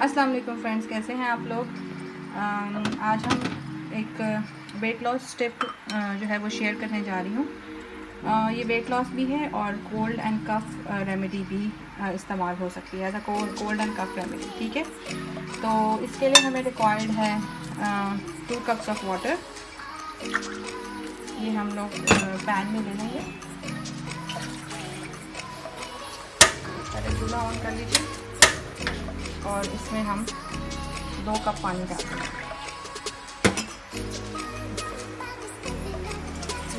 अस्सलाम वालेकुम फ्रेंड्स, कैसे हैं आप लोग। आज हम एक वेट लॉस टिप जो है वो शेयर करने जा रही हूँ। ये वेट लॉस भी है और कोल्ड एंड कफ रेमेडी भी इस्तेमाल हो सकती है as a cold and cough remedy. ठीक है, तो इसके लिए हमें रिक्वायर्ड है 2 कप्स ऑफ वाटर। ये हम लोग पैन में ले लेंगे। पहले चूल्हा ऑन कर लीजिए और इसमें हम 2 कप पानी डाल देंगे।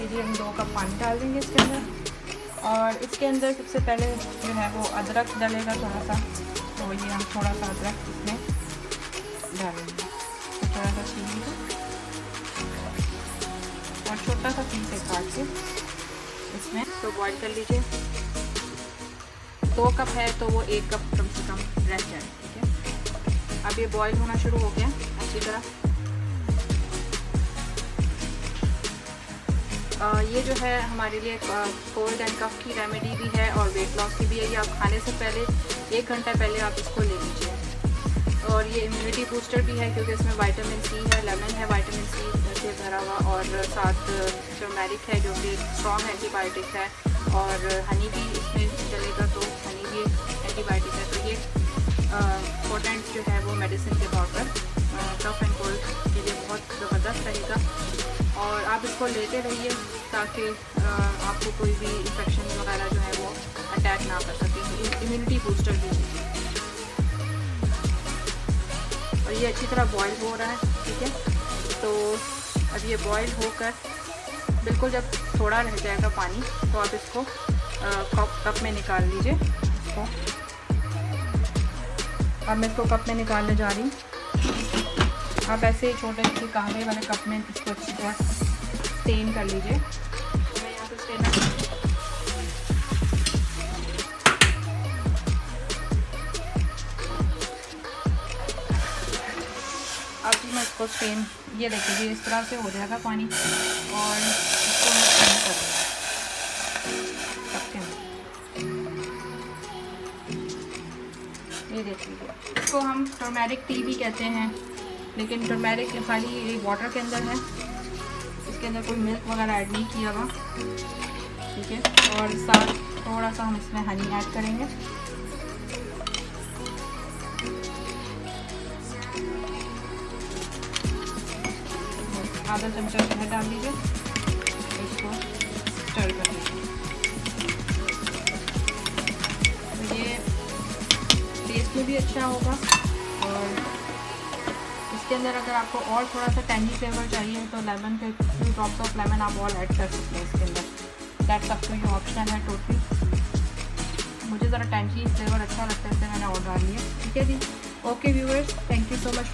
लीजिए, हम 2 कप पानी डाल देंगे इसके अंदर। और इसके अंदर सबसे पहले जो है वो अदरक डलेगा थोड़ा सा, तो ये हम थोड़ा सा अदरक इसमें डालेंगे, थोड़ा सा छीलिए और छोटा सा पीस काट के इसमें तो बॉईल कर लीजिए। 2 कप है तो वो 1 कप कम से कम रह जाए। ठीक है, अब ये बॉईल होना शुरू हो गया अच्छी तरह। ये जो है हमारे लिए कोल्ड एंड कफ की रेमेडी भी है और वेट लॉस की भी है। ये आप खाने से पहले 1 घंटा पहले आप इसको ले लीजिए। और ये इम्यूनिटी बूस्टर भी है क्योंकि इसमें विटामिन सी है, लेमन है विटामिन सी से भरा हुआ, और साथ टर्मेरिक है जो कि स्ट्रॉन्ग एंटीबायोटिक है, और हनी भी इसमें चलेगा, तो हनी भी एंटीबायोटिक है। तो ये पोटेंट जो है वो मेडिसिन के तौर पर कफ एंड कोल्ड के लिए बहुत ज़बरदस्त रहेगा। और आप इसको लेते रहिए ताकि आपको कोई भी इन्फेक्शन वगैरह जो है वो अटैक ना कर सके। इम्यूनिटी बूस्टर भी है। और ये अच्छी तरह बॉईल हो रहा है। ठीक है, तो अब ये बॉईल होकर बिल्कुल जब थोड़ा रह जाएगा पानी तो आप इसको कप में निकाल लीजिए। इसको अब मैं इसको कप में निकालने जा रही हूँ। आप ऐसे ही छोटे से कहवे वाले कप में इसको अच्छी तरह स्टेन कर लीजिए। मैं यहाँ पे स्टेनर अब जी मैं इसको स्टेन, ये देखिए इस तरह से हो जाएगा पानी, और इसको मैं स्टेन कर दूँगी। ये देख लीजिए, इसको हम टर्मेरिक टी भी कहते हैं, लेकिन टर्मेरिक खाली वाटर के अंदर है, इसके अंदर कोई मिल्क वगैरह ऐड नहीं किया हुआ। ठीक है, और साथ थोड़ा सा हम इसमें हनी ऐड करेंगे। आधा चमचा शहद डाल दीजिए, इसको स्टर कर लीजिए। तो ये टेस्ट में भी अच्छा होगा, और इसके अंदर अगर आपको और थोड़ा सा टैंगी फ्लेवर चाहिए तो लेमन के 2 ड्रॉप्स ऑफ लेमन आप और ऐड कर सकते हैं इसके अंदर। That's up to you, option है टोटली। मुझे ज़रा टैंगी फ्लेवर अच्छा लगता है इसलिए मैंने और डाल लिया। ठीक है जी, okay viewers, thank you so much.